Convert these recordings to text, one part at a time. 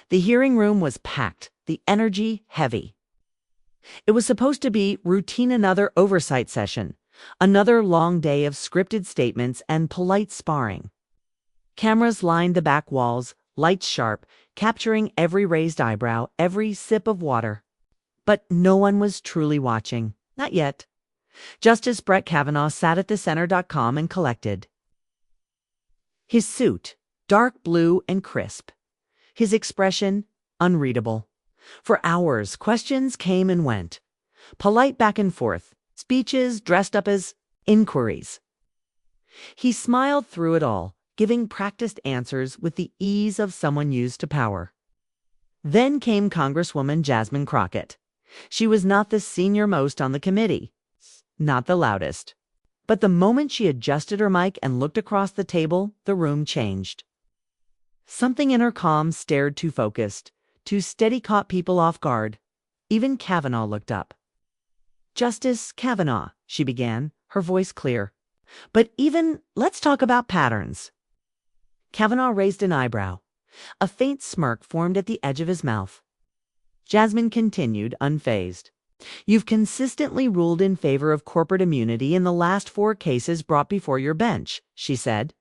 The hearing room was packed, the energy heavy. It was supposed to be routine, another oversight session, another long day of scripted statements and polite sparring. Cameras lined the back walls, lights sharp, capturing every raised eyebrow, every sip of water. But no one was truly watching. Not yet. Justice Brett Kavanaugh sat at the center.com and collected. His suit, dark blue and crisp. His expression, unreadable. For hours, questions came and went. Polite back and forth, speeches dressed up as inquiries. He smiled through it all, giving practiced answers with the ease of someone used to power. Then came Congresswoman Jasmine Crockett. She was not the senior-most on the committee, not the loudest. But the moment she adjusted her mic and looked across the table, the room changed. Something in her calm stared too focused, too steady, caught people off guard. Even Kavanaugh looked up. "Justice Kavanaugh," she began, her voice clear. "But let's talk about patterns." Kavanaugh raised an eyebrow. A faint smirk formed at the edge of his mouth. Jasmine continued, unfazed. "You've consistently ruled in favor of corporate immunity in the last 4 cases brought before your bench," she said.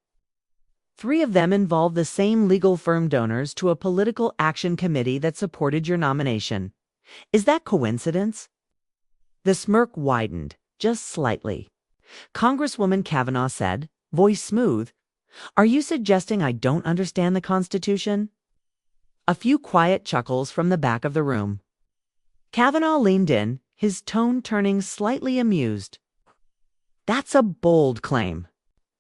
3 of them involved the same legal firm donors to a political action committee that supported your nomination. Is that coincidence? The smirk widened, just slightly. Congresswoman Kavanaugh said, voice smooth, "Are you suggesting I don't understand the Constitution?" A few quiet chuckles from the back of the room. Kavanaugh leaned in, his tone turning slightly amused. "That's a bold claim."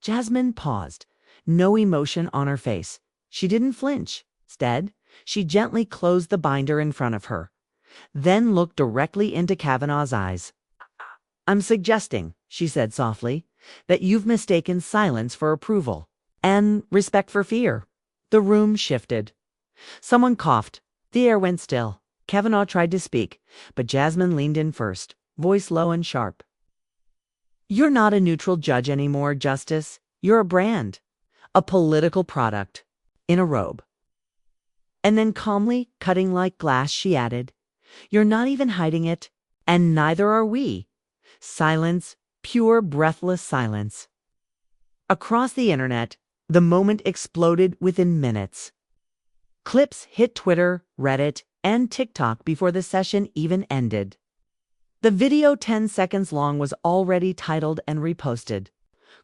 Jasmine paused. No emotion on her face. She didn't flinch. Instead, she gently closed the binder in front of her, then looked directly into Kavanaugh's eyes. "I'm suggesting," she said softly, "that you've mistaken silence for approval and respect for fear." The room shifted. Someone coughed. The air went still. Kavanaugh tried to speak, but Jasmine leaned in first, voice low and sharp. "You're not a neutral judge anymore, Justice. You're a brand. A political product, in a robe." And then calmly, cutting like glass, she added, "You're not even hiding it, and neither are we." Silence, pure, breathless silence. Across the internet, the moment exploded within minutes. Clips hit Twitter, Reddit, and TikTok before the session even ended. The video, 10 seconds long, was already titled and reposted.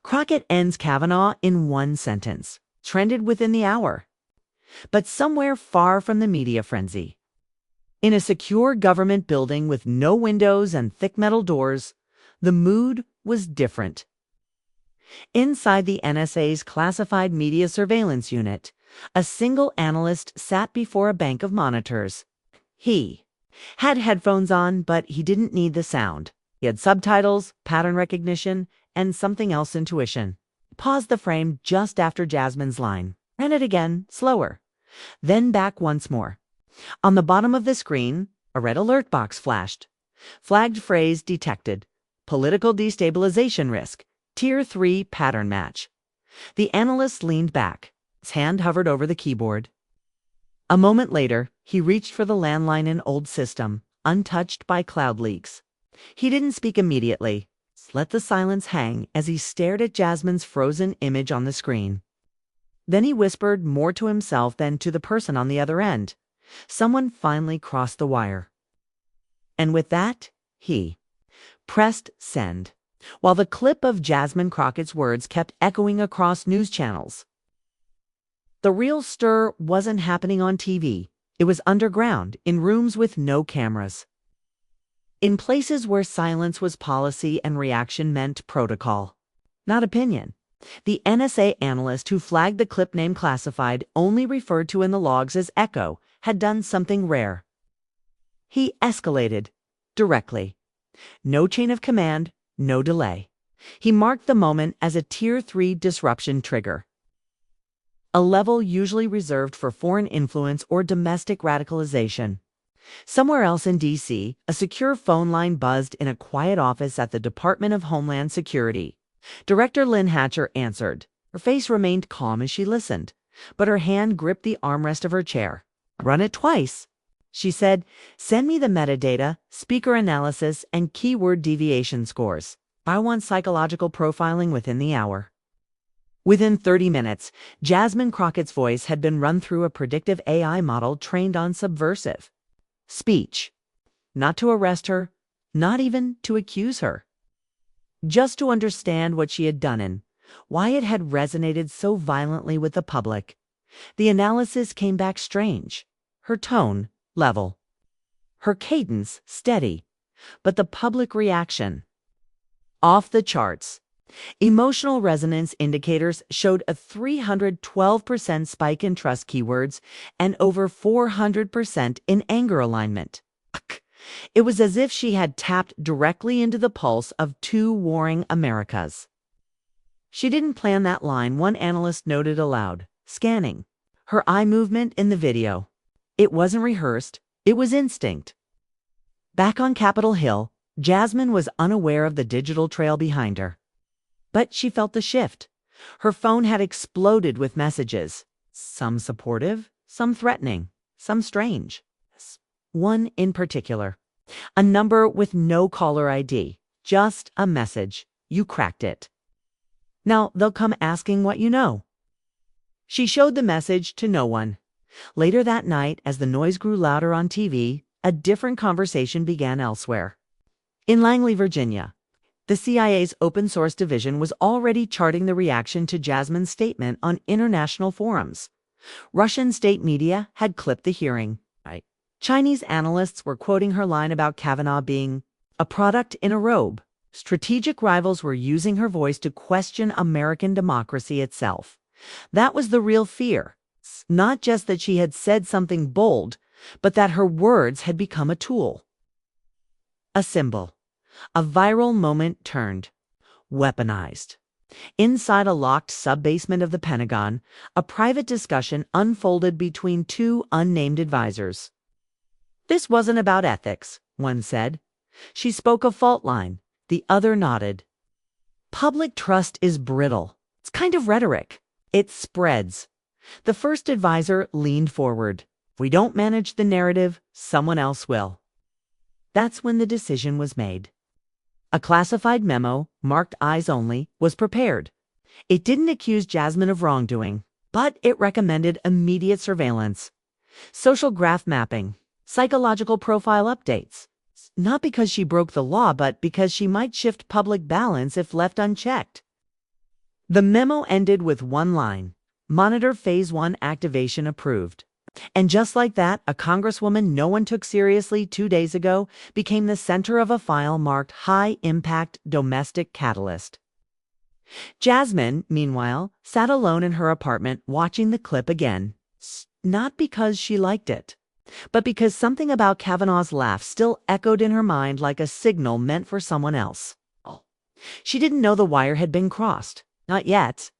"Crockett ends Kavanaugh in 1 sentence," trended within the hour. But somewhere far from the media frenzy, in a secure government building with no windows and thick metal doors, the mood was different. Inside the NSA's classified media surveillance unit, a single analyst sat before a bank of monitors. He had headphones on, but he didn't need the sound. He had subtitles, pattern recognition, and something else, intuition. Paused the frame just after Jasmine's line. Ran it again, slower. Then back once more. On the bottom of the screen, a red alert box flashed. Flagged phrase detected. Political destabilization risk. Tier 3 pattern match. The analyst leaned back. His hand hovered over the keyboard. A moment later, he reached for the landline in old system, untouched by cloud leaks. He didn't speak immediately. Let the silence hang as he stared at Jasmine's frozen image on the screen. Then he whispered, more to himself than to the person on the other end. Someone finally crossed the wire. And with that, he pressed send, while the clip of Jasmine Crockett's words kept echoing across news channels. The real stir wasn't happening on TV. It was underground, in rooms with no cameras. In places where silence was policy and reaction meant protocol, not opinion. The NSA analyst who flagged the clip name classified, only referred to in the logs as Echo, had done something rare. He escalated directly. No chain of command, no delay. He marked the moment as a Tier 3 disruption trigger, a level usually reserved for foreign influence or domestic radicalization. Somewhere else in D.C., a secure phone line buzzed in a quiet office at the Department of Homeland Security. Director Lynn Hatcher answered. Her face remained calm as she listened, but her hand gripped the armrest of her chair. Run it twice. She said, send me the metadata, speaker analysis, and keyword deviation scores. I want psychological profiling within the hour. Within 30 minutes, Jasmine Crockett's voice had been run through a predictive AI model trained on subversive speech. Not to arrest her, not even to accuse her. Just to understand what she had done and why it had resonated so violently with the public. The analysis came back strange. Her tone, level. Her cadence, steady. But the public reaction, off the charts. Emotional resonance indicators showed a 312% spike in trust keywords and over 400% in anger alignment. It was as if she had tapped directly into the pulse of two warring Americas. She didn't plan that line, one analyst noted aloud, scanning her eye movement in the video. It wasn't rehearsed, it was instinct. Back on Capitol Hill, Jasmine was unaware of the digital trail behind her. But she felt the shift. Her phone had exploded with messages, some supportive, some threatening, some strange. One in particular, a number with no caller ID, just a message. You cracked it. Now they'll come asking what you know. She showed the message to no one. Later that night, as the noise grew louder on TV, a different conversation began elsewhere. In Langley, Virginia, the CIA's open source division was already charting the reaction to Jasmine's statement on international forums. Russian state media had clipped the hearing. Chinese analysts were quoting her line about Kavanaugh being a product in a robe. Strategic rivals were using her voice to question American democracy itself. That was the real fear. Not just that she had said something bold, but that her words had become a tool. A symbol. A viral moment turned. Weaponized. Inside a locked sub-basement of the Pentagon, a private discussion unfolded between two unnamed advisors. This wasn't about ethics, one said. She spoke a fault line. The other nodded. Public trust is brittle. It's kind of rhetoric. It spreads. The first advisor leaned forward. If we don't manage the narrative, someone else will. That's when the decision was made. A classified memo, marked eyes only, was prepared. It didn't accuse Jasmine of wrongdoing, but it recommended immediate surveillance, social graph mapping, psychological profile updates. Not because she broke the law, but because she might shift public balance if left unchecked. The memo ended with one line: Monitor Phase 1 activation approved. And just like that, a congresswoman no one took seriously 2 days ago became the center of a file marked High Impact Domestic Catalyst. Jasmine, meanwhile, sat alone in her apartment watching the clip again. Not because she liked it, but because something about Kavanaugh's laugh still echoed in her mind like a signal meant for someone else. She didn't know the wire had been crossed. Not yet.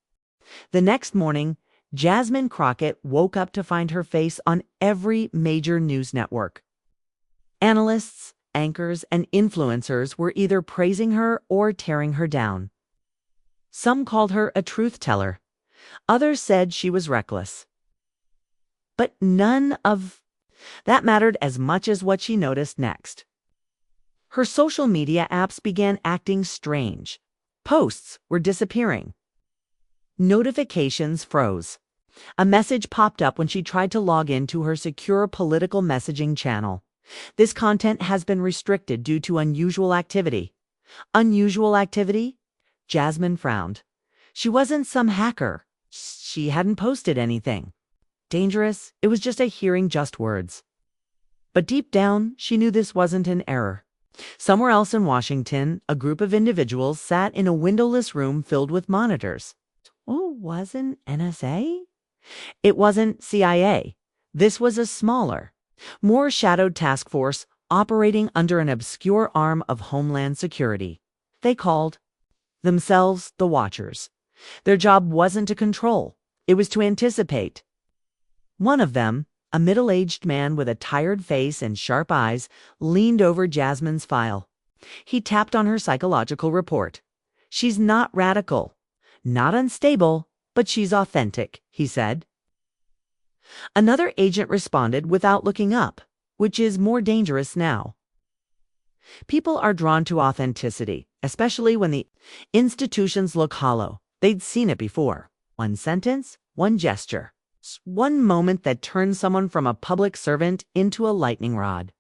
The next morning, Jasmine Crockett woke up to find her face on every major news network. Analysts, anchors, and influencers were either praising her or tearing her down. Some called her a truth teller. Others said she was reckless. But none of that mattered as much as what she noticed next. Her social media apps began acting strange. Posts were disappearing. Notifications froze. A message popped up when she tried to log into her secure political messaging channel. This content has been restricted due to unusual activity. Unusual activity? Jasmine frowned. She wasn't some hacker. She hadn't posted anything. Dangerous? It was just a hearing just words. But deep down, she knew this wasn't an error. Somewhere else in Washington, a group of individuals sat in a windowless room filled with monitors. Oh, wasn't NSA? It wasn't CIA. This was a smaller, more shadowed task force operating under an obscure arm of Homeland Security. They called themselves the Watchers. Their job wasn't to control. It was to anticipate. One of them, a middle-aged man with a tired face and sharp eyes, leaned over Jasmine's file. He tapped on her psychological report. She's not radical. Not unstable, but she's authentic, he said. Another agent responded without looking up, which is more dangerous now. People are drawn to authenticity, especially when the institutions look hollow. They'd seen it before. One sentence, one gesture, one moment that turned someone from a public servant into a lightning rod.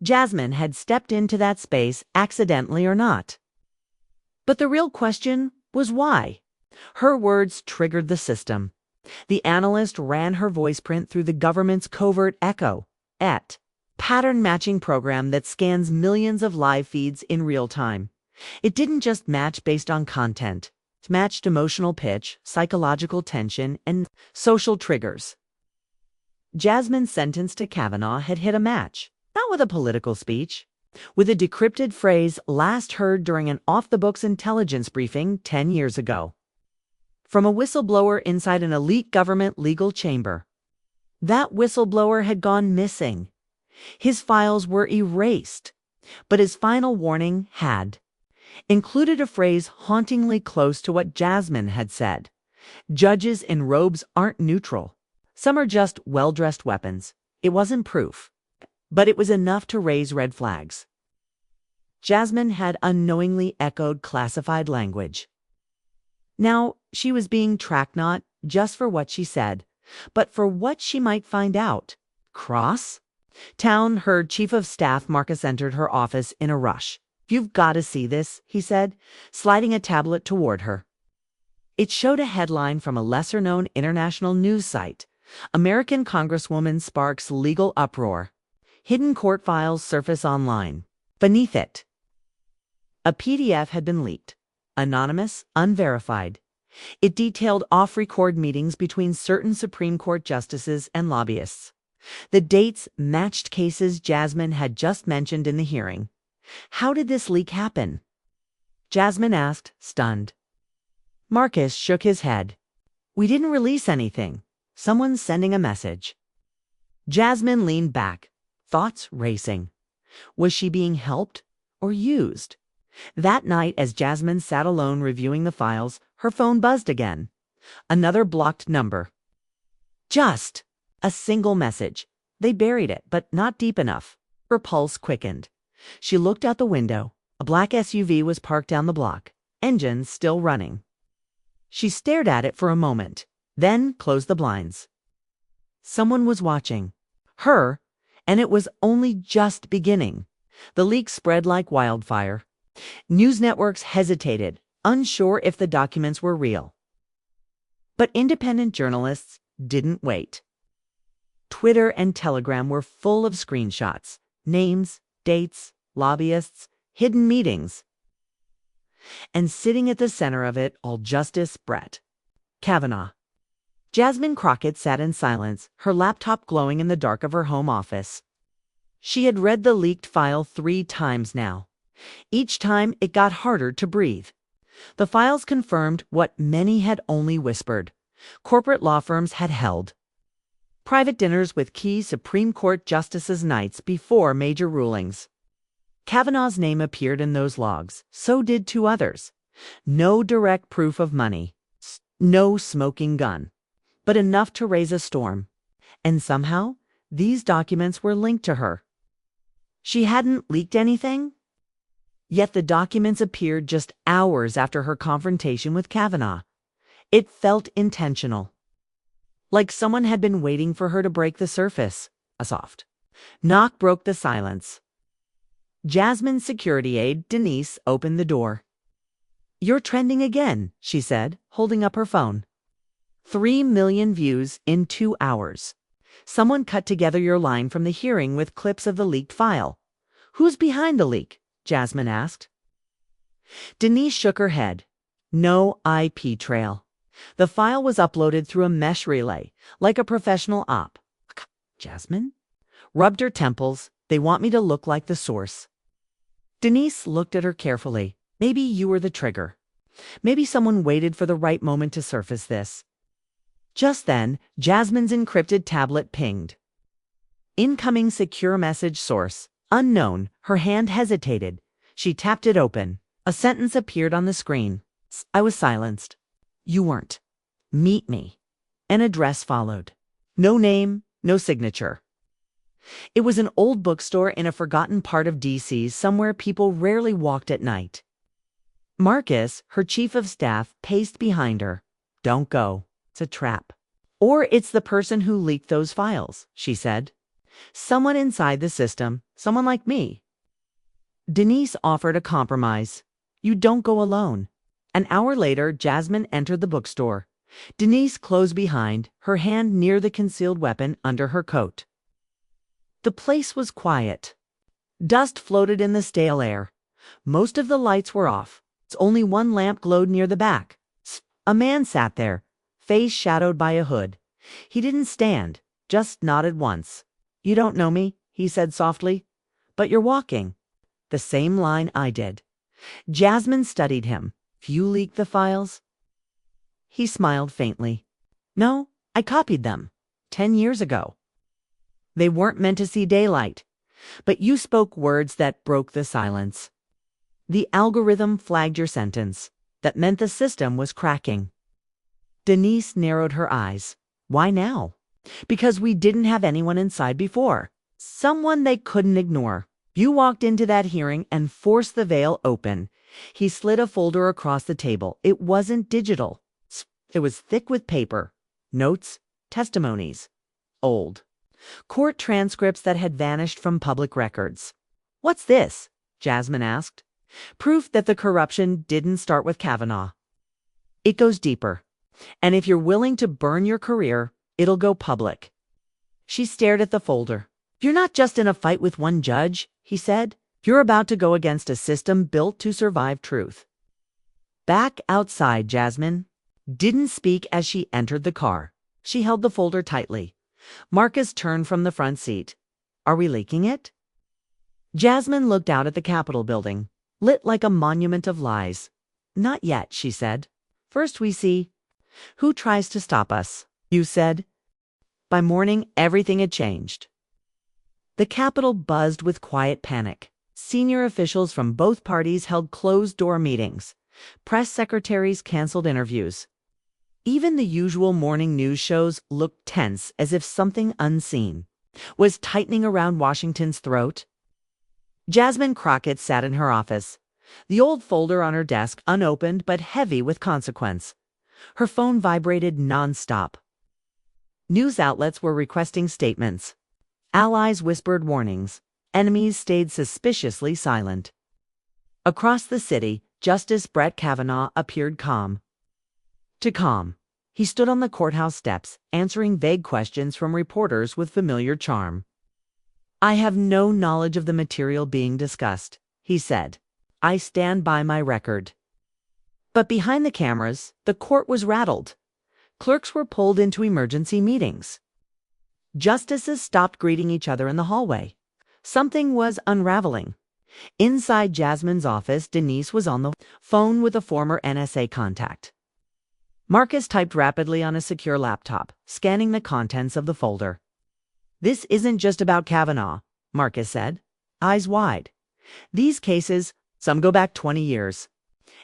Jasmine had stepped into that space, accidentally or not. But the real question was why. Her words triggered the system. The analyst ran her voice print through the government's covert echo, pattern matching program that scans millions of live feeds in real time. It didn't just match based on content. It matched emotional pitch, psychological tension, and social triggers. Jasmine's sentence to Kavanaugh had hit a match, not with a political speech, with a decrypted phrase last heard during an off-the-books intelligence briefing 10 years ago. From a whistleblower inside an elite government legal chamber. That whistleblower had gone missing. His files were erased, but his final warning had included a phrase hauntingly close to what Jasmine had said. Judges in robes aren't neutral. Some are just well-dressed weapons. It wasn't proof, but it was enough to raise red flags. Jasmine had unknowingly echoed classified language. Now, she was being tracked not just for what she said, but for what she might find out. Cross? Town, her chief of staff, Marcus, entered her office in a rush. "You've got to see this," he said, sliding a tablet toward her. It showed a headline from a lesser-known international news site. American Congresswoman sparks legal uproar. Hidden court files surface online. Beneath it, a PDF had been leaked. Anonymous, unverified. It detailed off-record meetings between certain Supreme Court justices and lobbyists. The dates matched cases Jasmine had just mentioned in the hearing. How did this leak happen? Jasmine asked, stunned. Marcus shook his head. "We didn't release anything. Someone's sending a message." Jasmine leaned back, thoughts racing. Was she being helped or used? That night, as Jasmine sat alone reviewing the files, her phone buzzed again. Another blocked number. Just a single message. They buried it, but not deep enough. Her pulse quickened. She looked out the window. A black SUV was parked down the block, engines still running. She stared at it for a moment, then closed the blinds. Someone was watching. Her, and it was only just beginning. The leak spread like wildfire. News networks hesitated, unsure if the documents were real. But independent journalists didn't wait. Twitter and Telegram were full of screenshots, names, dates, lobbyists, hidden meetings. And sitting at the center of it all, Justice Brett Kavanaugh. Jasmine Crockett sat in silence, her laptop glowing in the dark of her home office. She had read the leaked file 3 times now. Each time it got harder to breathe. The files confirmed what many had only whispered. Corporate law firms had held private dinners with key Supreme Court justices nights before major rulings. Kavanaugh's name appeared in those logs. So did 2 others. No direct proof of money. No smoking gun. But enough to raise a storm. And somehow, these documents were linked to her. She hadn't leaked anything. Yet the documents appeared just hours after her confrontation with Kavanaugh. It felt intentional. Like someone had been waiting for her to break the surface. A soft knock broke the silence. Jasmine's security aide, Denise, opened the door. "You're trending again," she said, holding up her phone. 3 million views in 2 hours. Someone cut together your line from the hearing with clips of the leaked file. "Who's behind the leak?" Jasmine asked. Denise shook her head. No IP trail. The file was uploaded through a mesh relay, like a professional op. Jasmine rubbed her temples. "They want me to look like the source." Denise looked at her carefully. "Maybe you were the trigger. Maybe someone waited for the right moment to surface this." Just then, Jasmine's encrypted tablet pinged. Incoming secure message source. Unknown. Her hand hesitated. She tapped it open. A sentence appeared on the screen. I was silenced. "You weren't. Meet me." An address followed. No name, no signature. It was an old bookstore in a forgotten part of D.C., somewhere people rarely walked at night. Marcus, her chief of staff, paced behind her. Don't go. It's a trap. Or it's the person who leaked those files, she said. Someone inside the system, someone like me. Denise offered a compromise. You don't go alone. An hour later, Jasmine entered the bookstore. Denise closed behind, her hand near the concealed weapon under her coat. The place was quiet. Dust floated in the stale air. Most of the lights were off. Only one lamp glowed near the back. A man sat there, face shadowed by a hood. He didn't stand, just nodded once. You don't know me, he said softly, but you're walking. The same line I did. Jasmine studied him. You leaked the files? He smiled faintly. No, I copied them. 10 years ago. They weren't meant to see daylight, but you spoke words that broke the silence. The algorithm flagged your sentence. That meant the system was cracking. Denise narrowed her eyes. Why now? Because we didn't have anyone inside before. Someone they couldn't ignore. You walked into that hearing and forced the veil open. He slid a folder across the table. It wasn't digital. It was thick with paper. Notes, testimonies. Old. Court transcripts that had vanished from public records. What's this? Jasmine asked. Proof that the corruption didn't start with Kavanaugh. It goes deeper. And if you're willing to burn your career, it'll go public. She stared at the folder. You're not just in a fight with one judge, he said. You're about to go against a system built to survive truth. Back outside, Jasmine didn't speak as she entered the car. She held the folder tightly. Marcus turned from the front seat. Are we leaking it? Jasmine looked out at the Capitol building, lit like a monument of lies. Not yet, she said. First we see who tries to stop us. You said. By morning, everything had changed. The Capitol buzzed with quiet panic. Senior officials from both parties held closed-door meetings. Press secretaries canceled interviews. Even the usual morning news shows looked tense, as if something unseen was tightening around Washington's throat. Jasmine Crockett sat in her office, the old folder on her desk unopened but heavy with consequence. Her phone vibrated nonstop. News outlets were requesting statements. Allies whispered warnings. Enemies stayed suspiciously silent. Across the city, Justice Brett Kavanaugh appeared calm. He stood on the courthouse steps, answering vague questions from reporters with familiar charm. I have no knowledge of the material being discussed, he said. I stand by my record. But behind the cameras, the court was rattled. Clerks were pulled into emergency meetings. Justices stopped greeting each other in the hallway. Something was unraveling. Inside Jasmine's office, Denise was on the phone with a former NSA contact. Marcus typed rapidly on a secure laptop, scanning the contents of the folder. This isn't just about Kavanaugh, Marcus said, eyes wide. These cases, some go back 20 years.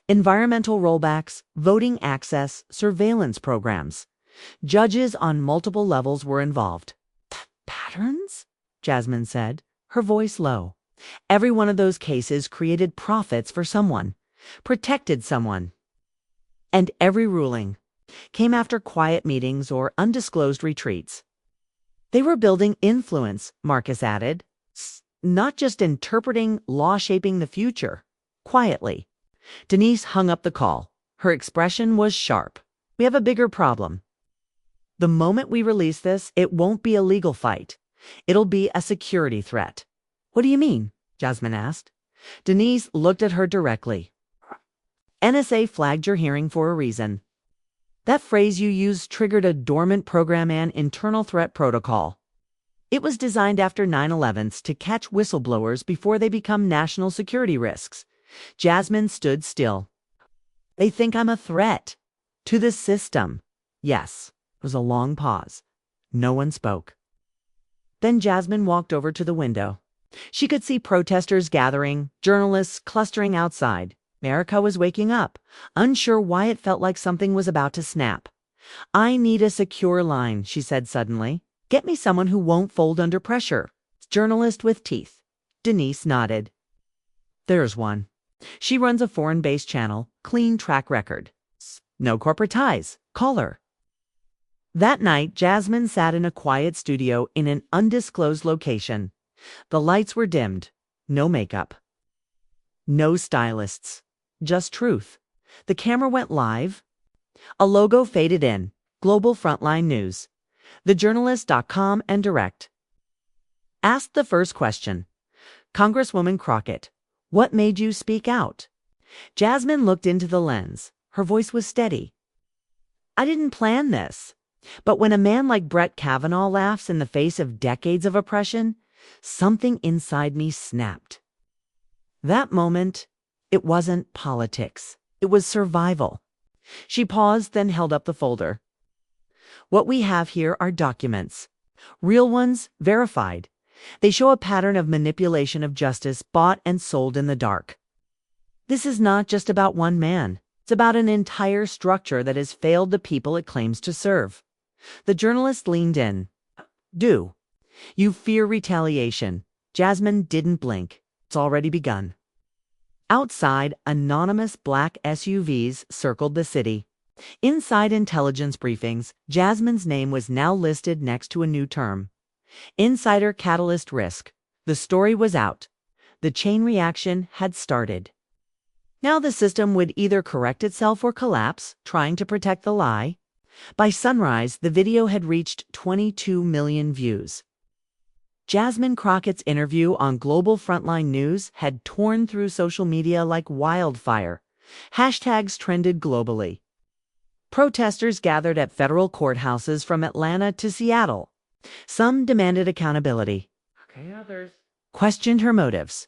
Environmental rollbacks, voting access, surveillance programs. Judges on multiple levels were involved. Patterns? Jasmine said, her voice low. Every one of those cases created profits for someone, protected someone. And every ruling came after quiet meetings or undisclosed retreats. They were building influence, Marcus added, not just interpreting, law-shaping the future. Quietly. Denise hung up the call. Her expression was sharp. We have a bigger problem. The moment we release this, it won't be a legal fight. It'll be a security threat. What do you mean? Jasmine asked. Denise looked at her directly. NSA flagged your hearing for a reason. That phrase you used triggered a dormant program and internal threat protocol. It was designed after 9/11s to catch whistleblowers before they become national security risks. Jasmine stood still. They think I'm a threat. To the system. Yes. It was a long pause. No one spoke. Then Jasmine walked over to the window. She could see protesters gathering, journalists clustering outside. America was waking up, unsure why it felt like something was about to snap. I need a secure line, she said suddenly. Get me someone who won't fold under pressure. Journalist with teeth. Denise nodded. There's one. She runs a foreign-based channel, clean track record. No corporate ties. Call her. That night, Jasmine sat in a quiet studio in an undisclosed location. The lights were dimmed. No makeup. No stylists. Just truth. The camera went live. A logo faded in. Global Frontline News. TheJournalist.com and Direct. Asked the first question. Congresswoman Crockett, what made you speak out? Jasmine looked into the lens. Her voice was steady. I didn't plan this. But when a man like Brett Kavanaugh laughs in the face of decades of oppression, something inside me snapped. That moment, it wasn't politics. It was survival. She paused, then held up the folder. What we have here are documents. Real ones, verified. They show a pattern of manipulation of justice bought and sold in the dark. This is not just about one man. It's about an entire structure that has failed the people it claims to serve. The journalist leaned in. Do. You fear retaliation. Jasmine didn't blink. It's already begun. Outside, anonymous black SUVs circled the city. Inside intelligence briefings, Jasmine's name was now listed next to a new term. Insider catalyst risk. The story was out. The chain reaction had started. Now the system would either correct itself or collapse, trying to protect the lie. By sunrise, the video had reached 22 million views. Jasmine Crockett's interview on Global Frontline News had torn through social media like wildfire. Hashtags trended globally. Protesters gathered at federal courthouses from Atlanta to Seattle. Some demanded accountability. Others questioned her motives.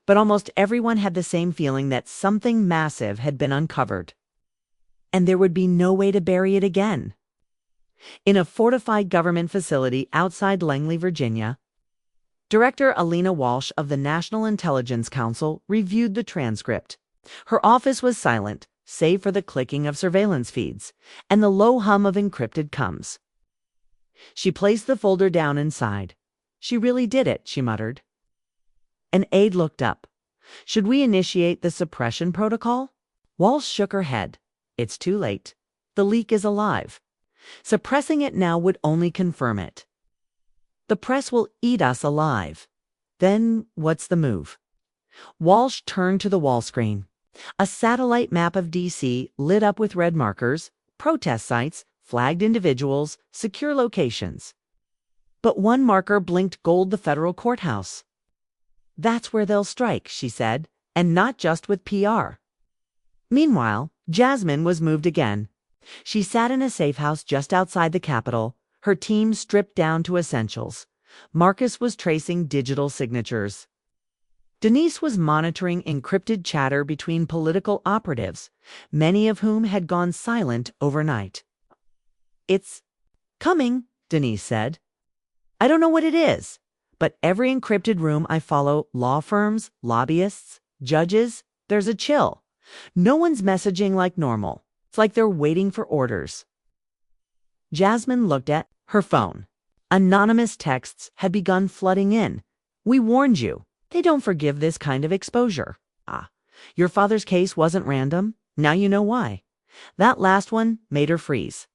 But almost everyone had the same feeling that something massive had been uncovered. And there would be no way to bury it again. In a fortified government facility outside Langley, Virginia, Director Alina Walsh of the National Intelligence Council reviewed the transcript. Her office was silent, save for the clicking of surveillance feeds and the low hum of encrypted comms. She placed the folder down and sighed. She really did it, she muttered. An aide looked up. Should we initiate the suppression protocol? Walsh shook her head. It's too late. The leak is alive. Suppressing it now would only confirm it. The press will eat us alive. Then what's the move? Walsh turned to the wall screen. A satellite map of D.C. lit up with red markers, protest sites, flagged individuals, secure locations. But one marker blinked gold: the federal courthouse. That's where they'll strike, she said, and not just with PR. Meanwhile, Jasmine was moved again. She sat in a safe house just outside the Capitol, her team stripped down to essentials. Marcus was tracing digital signatures. Denise was monitoring encrypted chatter between political operatives, many of whom had gone silent overnight. It's coming, Denise said. I don't know what it is, but every encrypted room I follow, law firms, lobbyists, judges, there's a chill. No one's messaging like normal. It's like they're waiting for orders. Jasmine looked at her phone. Anonymous texts had begun flooding in. We warned you. They don't forgive this kind of exposure. Your father's case wasn't random. Now you know why. That last one made her freeze.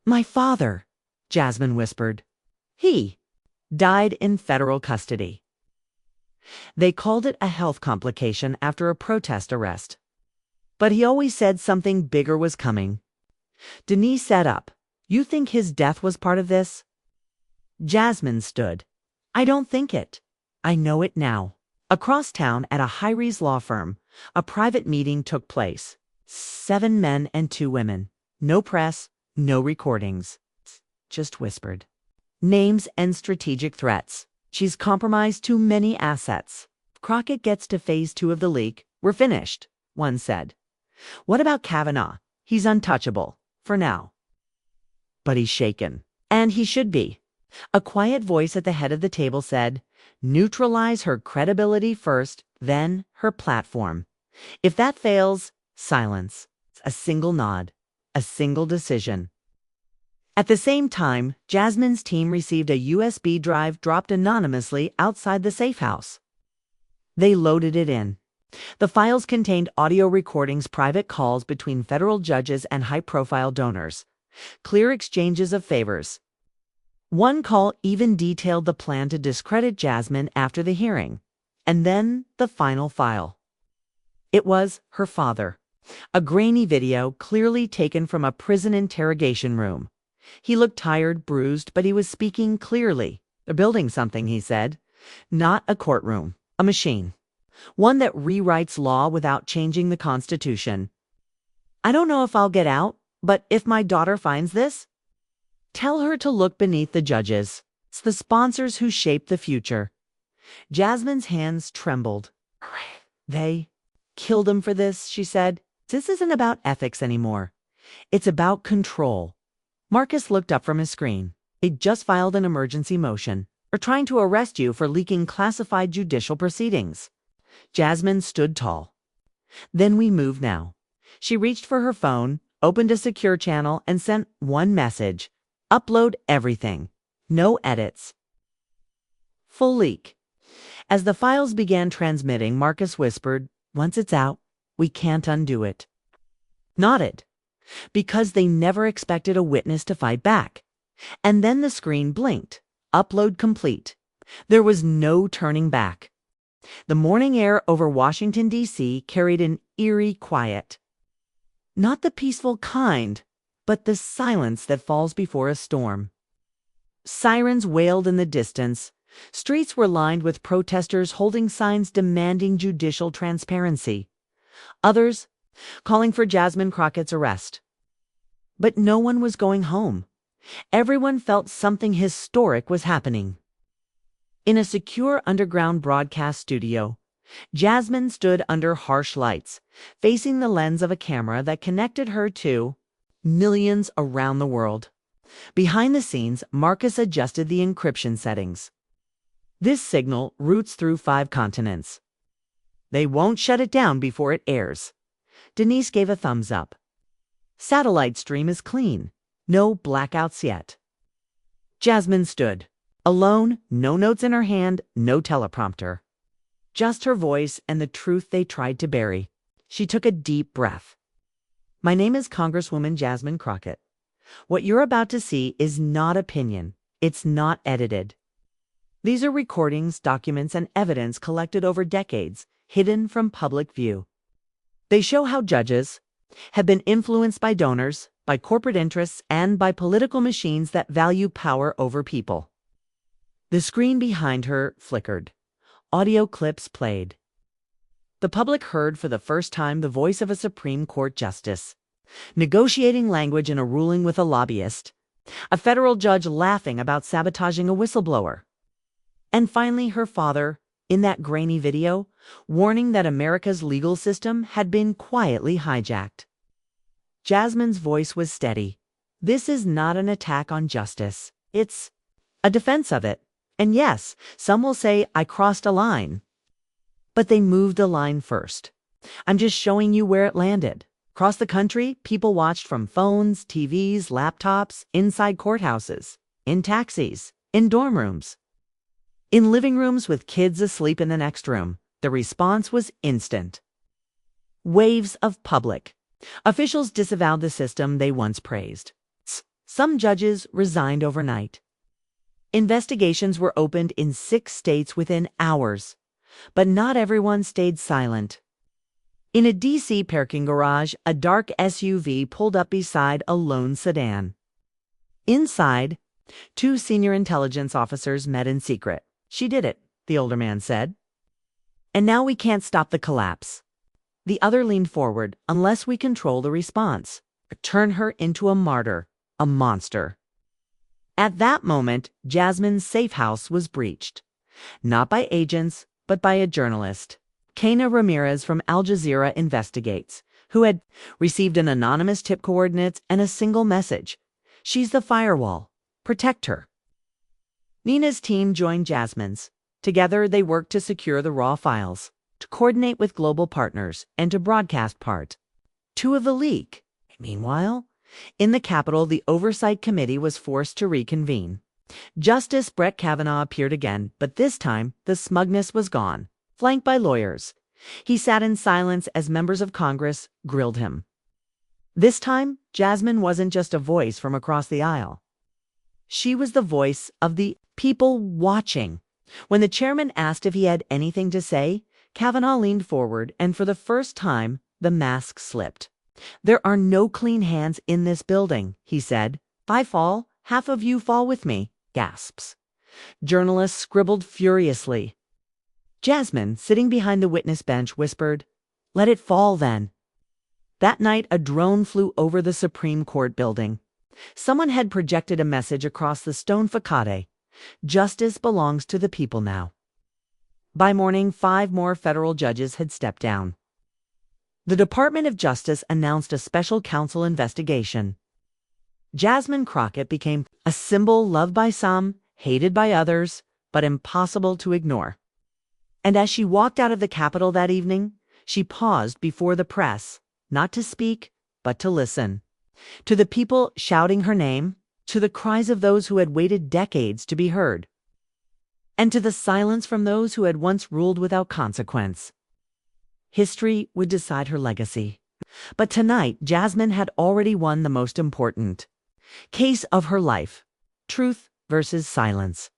My father, Jasmine whispered. He died in federal custody. They called it a health complication after a protest arrest. But he always said something bigger was coming. Denise sat up. You think his death was part of this? Jasmine stood. I don't think it. I know it now. Across town at a high-rise law firm, a private meeting took place. 7 men and 2 women. No press, no recordings. Just whispered. Names and strategic threats. She's compromised too many assets. Crockett gets to phase 2 of the leak. We're finished, one said. What about Kavanaugh? He's untouchable, for now. But he's shaken. And he should be. A quiet voice at the head of the table said, neutralize her credibility first, then her platform. If that fails, silence. A single nod. A single decision. At the same time, Jasmine's team received a USB drive dropped anonymously outside the safe house. They loaded it in. The files contained audio recordings, private calls between federal judges and high-profile donors, clear exchanges of favors. One call even detailed the plan to discredit Jasmine after the hearing. And then the final file. It was her father. A grainy video clearly taken from a prison interrogation room. He looked tired, bruised, but he was speaking clearly. They're building something, he said. Not a courtroom, a machine. One that rewrites law without changing the Constitution. I don't know if I'll get out, but if my daughter finds this, tell her to look beneath the judges. It's the sponsors who shape the future. Jasmine's hands trembled. They killed him for this, she said. This isn't about ethics anymore. It's about control. Marcus looked up from his screen. He'd just filed an emergency motion. We're trying to arrest you for leaking classified judicial proceedings. Jasmine stood tall. Then we move now. She reached for her phone, opened a secure channel, and sent one message. Upload everything. No edits. Full leak. As the files began transmitting, Marcus whispered, once it's out, we can't undo it. Nodded. Because they never expected a witness to fight back. And then the screen blinked. Upload complete. There was no turning back. The morning air over Washington, D.C. carried an eerie quiet. Not the peaceful kind, but the silence that falls before a storm. Sirens wailed in the distance. Streets were lined with protesters holding signs demanding judicial transparency. Others calling for Jasmine Crockett's arrest. But no one was going home. Everyone felt something historic was happening. In a secure underground broadcast studio, Jasmine stood under harsh lights, facing the lens of a camera that connected her to millions around the world. Behind the scenes, Marcus adjusted the encryption settings. This signal routes through 5 continents. They won't shut it down before it airs. Denise gave a thumbs up. Satellite stream is clean. No blackouts yet. Jasmine stood. Alone, no notes in her hand, no teleprompter. Just her voice and the truth they tried to bury. She took a deep breath. My name is Congresswoman Jasmine Crockett. What you're about to see is not opinion. It's not edited. These are recordings, documents, and evidence collected over decades, hidden from public view. They show how judges have been influenced by donors, by corporate interests, and by political machines that value power over people. The screen behind her flickered. Audio clips played. The public heard for the first time the voice of a Supreme Court justice, negotiating language in a ruling with a lobbyist, a federal judge laughing about sabotaging a whistleblower. And finally, her father, in that grainy video, warning that America's legal system had been quietly hijacked. Jasmine's voice was steady. This is not an attack on justice. It's a defense of it. And yes, some will say I crossed a line. But they moved the line first. I'm just showing you where it landed. Across the country, people watched from phones, TVs, laptops, inside courthouses, in taxis, in dorm rooms, in living rooms with kids asleep in the next room. The response was instant. Waves of public. Officials disavowed the system they once praised. Some judges resigned overnight. Investigations were opened in 6 states within hours. But not everyone stayed silent. In a D.C. parking garage, a dark SUV pulled up beside a lone sedan. Inside, 2 senior intelligence officers met in secret. She did it, the older man said. And now we can't stop the collapse. The other leaned forward. Unless we control the response, turn her into a martyr, a monster. At that moment, Jasmine's safe house was breached. Not by agents, but by a journalist. Kena Ramirez from Al Jazeera Investigates, who had received an anonymous tip coordinates and a single message. She's the firewall. Protect her. Nina's team joined Jasmine's. Together, they worked to secure the raw files, to coordinate with global partners, and to broadcast part 2 of the leak. Meanwhile, In the Capitol, the Oversight Committee was forced to reconvene. Justice Brett Kavanaugh appeared again, but this time the smugness was gone, flanked by lawyers. He sat in silence as members of Congress grilled him. This time, Jasmine wasn't just a voice from across the aisle. She was the voice of the people watching. When the chairman asked if he had anything to say, Kavanaugh leaned forward, and for the first time, the mask slipped. "There are no clean hands in this building," he said. "If I fall, half of you fall with me." Gasps. Journalists scribbled furiously. Jasmine, sitting behind the witness bench, whispered, "Let it fall then." That night, a drone flew over the Supreme Court building. Someone had projected a message across the stone facade. Justice belongs to the people now. By morning, 5 more federal judges had stepped down. The Department of Justice announced a special counsel investigation. Jasmine Crockett became a symbol loved by some, hated by others, but impossible to ignore. And as she walked out of the Capitol that evening, she paused before the press, not to speak, but to listen. To the people shouting her name, to the cries of those who had waited decades to be heard, and to the silence from those who had once ruled without consequence. History would decide her legacy. But tonight, Jasmine had already won the most important case of her life: truth versus silence.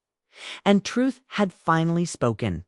And truth had finally spoken.